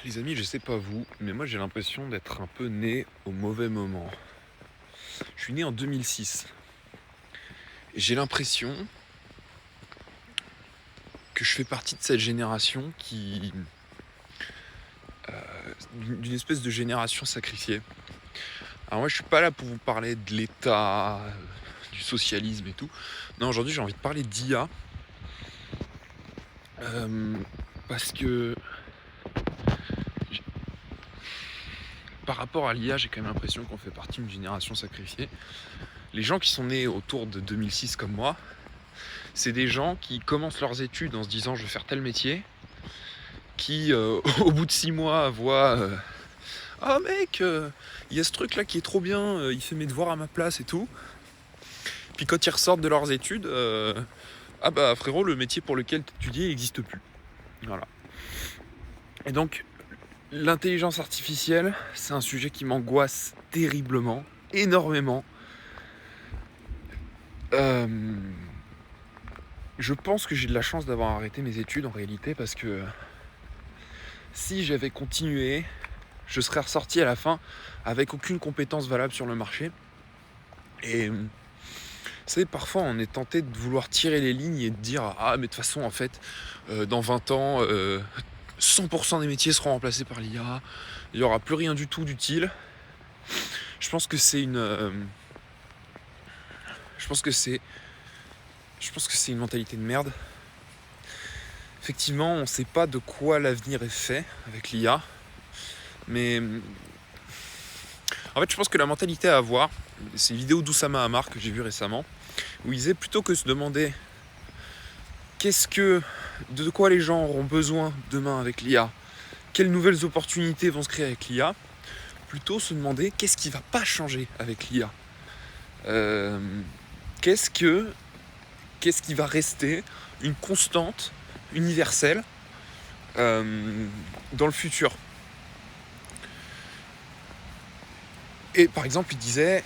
Les amis, je sais pas vous, mais moi j'ai l'impression d'être un peu né au mauvais moment. Je suis né en 2006. Et j'ai l'impression que je fais partie de cette génération d'une espèce de génération sacrifiée. Alors moi je suis pas là pour vous parler de l'État, du socialisme et tout. Non, aujourd'hui j'ai envie de parler d'IA. euh, Parce que par rapport à l'IA, j'ai quand même l'impression qu'on fait partie d'une génération sacrifiée. Les gens qui sont nés autour de 2006 comme moi, c'est des gens qui commencent leurs études en se disant je vais faire tel métier, qui au bout de 6 mois voient ah mec, il y a ce truc là qui est trop bien, il fait mes devoirs à ma place et tout. Puis quand ils ressortent de leurs études, ah bah frérot, le métier pour lequel tu étudiais n'existe plus. Voilà. Et donc l'intelligence artificielle, c'est un sujet qui m'angoisse terriblement, énormément. Euh, je pense que j'ai de la chance d'avoir arrêté mes études en réalité parce que si j'avais continué, je serais ressorti à la fin avec aucune compétence valable sur le marché. Et vous savez, parfois on est tenté de vouloir tirer les lignes et de dire ah mais de toute façon en fait dans 20 ans 100% des métiers seront remplacés par l'IA, il n'y aura plus rien du tout d'utile. Je pense que c'est je pense que c'est une mentalité de merde. Effectivement, on ne sait pas de quoi l'avenir est fait avec l'IA, mais en fait je pense que la mentalité à avoir, c'est une vidéo d'Oussama Hamar que j'ai vue récemment, où il disait plutôt que se demander de quoi les gens auront besoin demain avec l'IA, quelles nouvelles opportunités vont se créer avec l'IA, plutôt se demander qu'est-ce qui va pas changer avec l'IA. Qu'est-ce qui va rester une constante universelle dans le futur. Et par exemple, il disait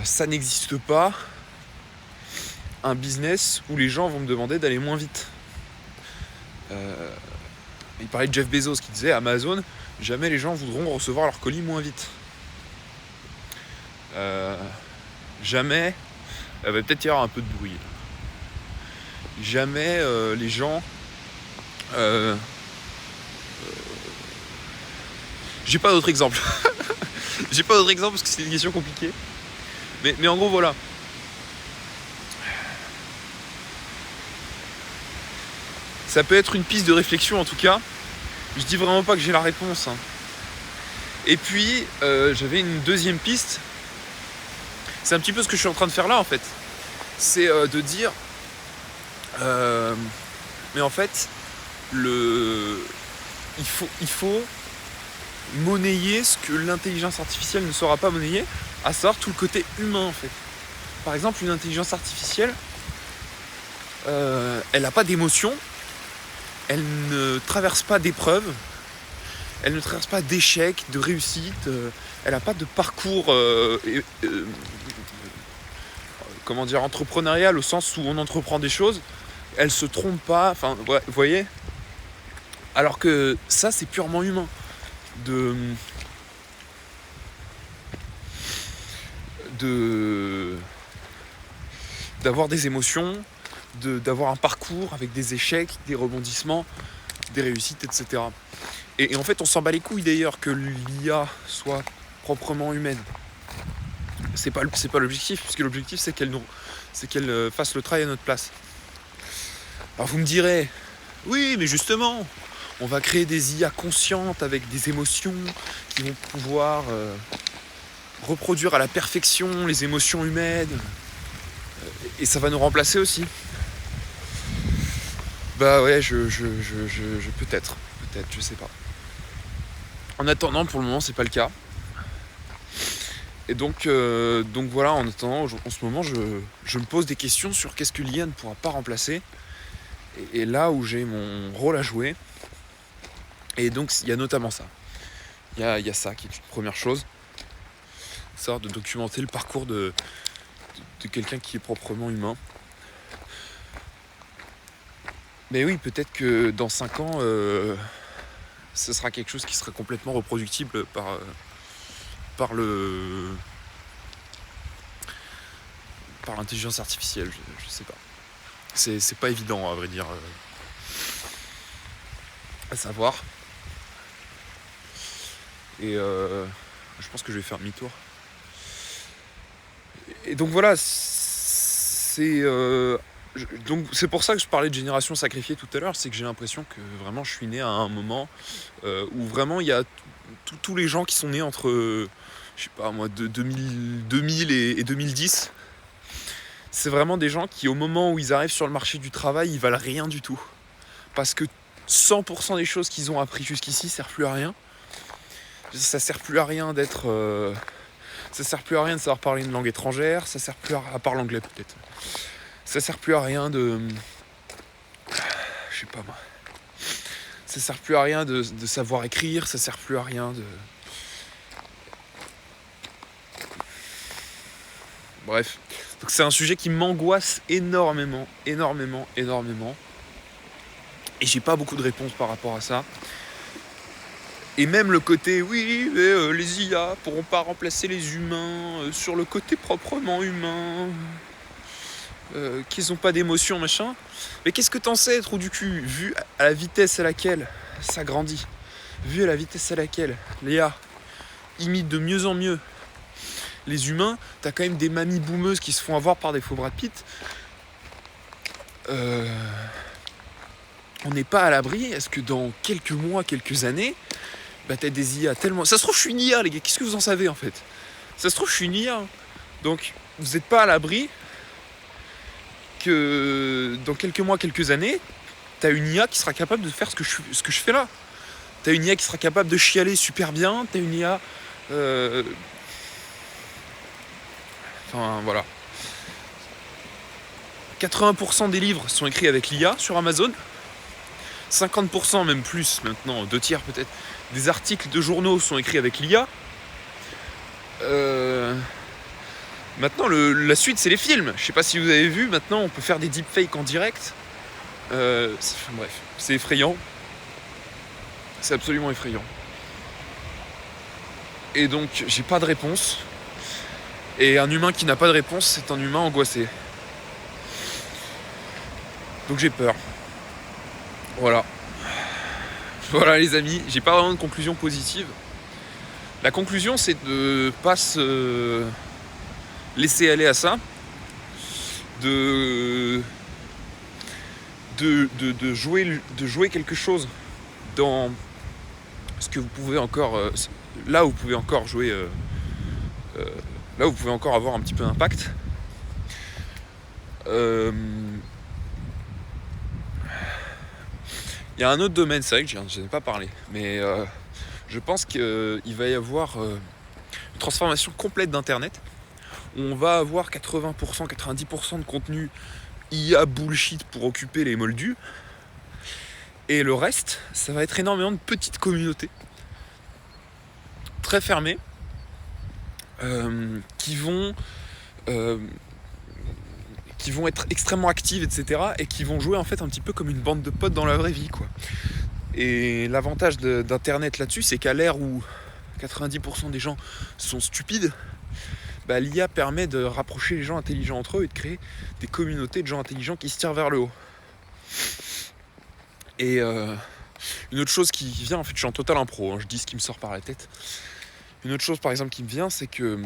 ça n'existe pas un business où les gens vont me demander d'aller moins vite. Il parlait de Jeff Bezos qui disait Amazon, jamais les gens voudront recevoir leur colis moins vite. Jamais, il va peut-être y avoir un peu de bruit. Jamais les gens... j'ai pas d'autre exemple. J'ai pas d'autre exemple parce que c'est une question compliquée. Mais en gros, voilà. Ça peut être une piste de réflexion en tout cas. Je dis vraiment pas que j'ai la réponse. Et puis, j'avais une deuxième piste. C'est un petit peu ce que je suis en train de faire là en fait. C'est de dire... mais en fait, il faut monnayer ce que l'intelligence artificielle ne saura pas monnayer, à savoir tout le côté humain en fait. Par exemple, une intelligence artificielle, elle n'a pas d'émotion, elle ne traverse pas d'épreuves, elle ne traverse pas d'échecs, de réussites, elle n'a pas de parcours entrepreneurial au sens où on entreprend des choses, elle se trompe pas, enfin vous voyez. Alors que ça c'est purement humain. D'avoir des émotions, d'avoir un parcours avec des échecs, des rebondissements, des réussites, etc. Et en fait, on s'en bat les couilles d'ailleurs que l'IA soit proprement humaine. C'est pas l'objectif, puisque l'objectif c'est qu'elle fasse le travail à notre place. Alors vous me direz, oui, mais justement, on va créer des IA conscientes avec des émotions qui vont pouvoir reproduire à la perfection les émotions humaines, et ça va nous remplacer aussi. Bah ouais, peut-être, je sais pas. En attendant, pour le moment, c'est pas le cas. Et donc voilà, en attendant, en ce moment, je me pose des questions sur qu'est-ce que l'IA ne pourra pas remplacer. Et là où j'ai mon rôle à jouer. Et donc, il y a notamment ça. Il y a ça qui est une première chose. Ça, de documenter le parcours de quelqu'un qui est proprement humain. Mais oui, peut-être que dans 5 ans, ce sera quelque chose qui sera complètement reproductible par l'intelligence artificielle, je sais pas. C'est pas évident, à vrai dire, à savoir. Et je pense que je vais faire demi-tour. Et donc voilà, donc c'est pour ça que je parlais de génération sacrifiée tout à l'heure, c'est que j'ai l'impression que vraiment je suis né à un moment où vraiment il y a tous les gens qui sont nés entre, je sais pas moi, de 2000 et 2010. C'est vraiment des gens qui, au moment où ils arrivent sur le marché du travail, ils valent rien du tout. Parce que 100% des choses qu'ils ont appris jusqu'ici servent plus à rien. Ça sert plus à rien d'être... ça sert plus à rien de savoir parler une langue étrangère. Ça sert plus à part l'anglais peut-être. Ça sert plus à rien de... Je sais pas moi. Ça sert plus à rien de savoir écrire. Ça sert plus à rien de... Bref. Donc c'est un sujet qui m'angoisse énormément. Et j'ai pas beaucoup de réponses par rapport à ça. Et même le côté, oui, mais les IA pourront pas remplacer les humains sur le côté proprement humain, qu'ils ont pas d'émotion, machin. Mais qu'est-ce que t'en sais, trou du cul, vu à la vitesse à laquelle ça grandit, vu à la vitesse à laquelle l'IA imite de mieux en mieux les humains, t'as quand même des mamies boumeuses qui se font avoir par des faux Brad Pitt. On n'est pas à l'abri. Est-ce que dans quelques mois, quelques années, t'as des IA tellement... Ça se trouve, je suis une IA, les gars. Qu'est-ce que vous en savez, en fait? Ça se trouve, je suis une IA. Donc, vous n'êtes pas à l'abri que dans quelques mois, quelques années, t'as une IA qui sera capable de faire ce que je fais là. T'as une IA qui sera capable de chialer super bien. T'as une IA... Enfin, voilà. 80% des livres sont écrits avec l'IA sur Amazon. 50%, même plus maintenant, 2/3 peut-être, des articles de journaux sont écrits avec l'IA. Maintenant, la suite, c'est les films. Je sais pas si vous avez vu, maintenant, on peut faire des deepfakes en direct. Bref, c'est effrayant. C'est absolument effrayant. Et donc, j'ai pas de réponse. Et un humain qui n'a pas de réponse, c'est un humain angoissé. Donc j'ai peur. Voilà. Voilà les amis, j'ai pas vraiment de conclusion positive. La conclusion, c'est de pas se laisser aller à ça. De jouer quelque chose dans ce que vous pouvez encore... là où vous pouvez encore jouer... là où vous pouvez encore avoir un petit peu d'impact. Il y a un autre domaine, c'est vrai que je n'en ai pas parlé, mais je pense qu'il va y avoir une transformation complète d'Internet. On va avoir 80%, 90% de contenu IA bullshit pour occuper les moldus. Et le reste, ça va être énormément de petites communautés très fermées qui vont être extrêmement actives, etc. et qui vont jouer en fait un petit peu comme une bande de potes dans la vraie vie, quoi. Et l'avantage d'Internet là-dessus, c'est qu'à l'ère où 90% des gens sont stupides, l'IA permet de rapprocher les gens intelligents entre eux et de créer des communautés de gens intelligents qui se tirent vers le haut. Et une autre chose qui vient, en fait je suis en total impro, hein, je dis ce qui me sort par la tête. Une autre chose par exemple qui me vient, c'est que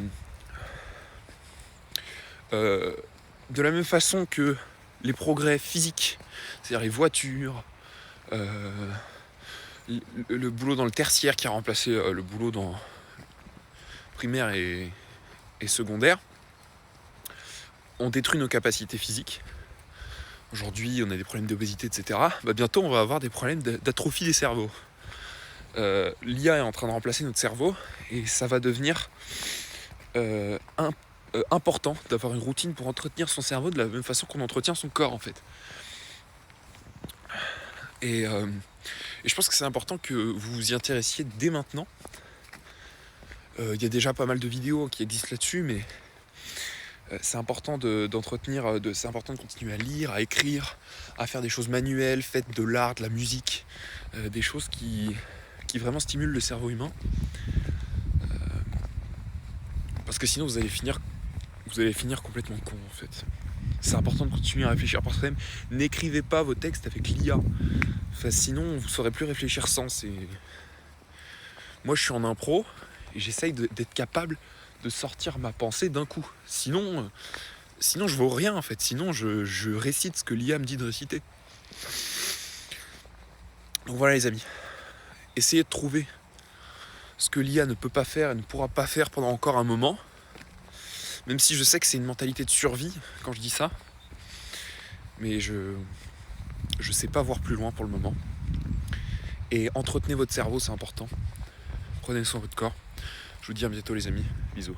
de la même façon que les progrès physiques, c'est-à-dire les voitures, le boulot dans le tertiaire qui a remplacé le boulot dans primaire et secondaire, ont détruit nos capacités physiques. Aujourd'hui, on a des problèmes d'obésité, etc. Bientôt, on va avoir des problèmes d'atrophie des cerveaux. L'IA est en train de remplacer notre cerveau et ça va devenir important d'avoir une routine pour entretenir son cerveau de la même façon qu'on entretient son corps, en fait. Et je pense que c'est important que vous vous y intéressiez dès maintenant. Il y a déjà pas mal de vidéos qui existent là-dessus, mais c'est important c'est important de continuer à lire, à écrire, à faire des choses manuelles, faites de l'art, de la musique, des choses qui qui vraiment stimule le cerveau humain. Parce que sinon vous allez finir complètement con en fait. C'est important de continuer à réfléchir par soi-même. N'écrivez pas vos textes avec l'IA. Enfin, sinon vous ne saurez plus réfléchir sans. Moi je suis en impro et j'essaye d'être capable de sortir ma pensée d'un coup. Sinon je vaux rien en fait. Sinon je récite ce que l'IA me dit de réciter. Donc voilà les amis. Essayez de trouver ce que l'IA ne peut pas faire et ne pourra pas faire pendant encore un moment. Même si je sais que c'est une mentalité de survie quand je dis ça. Mais je sais pas voir plus loin pour le moment. Et entretenez votre cerveau, c'est important. Prenez soin de votre corps. Je vous dis à bientôt les amis. Bisous.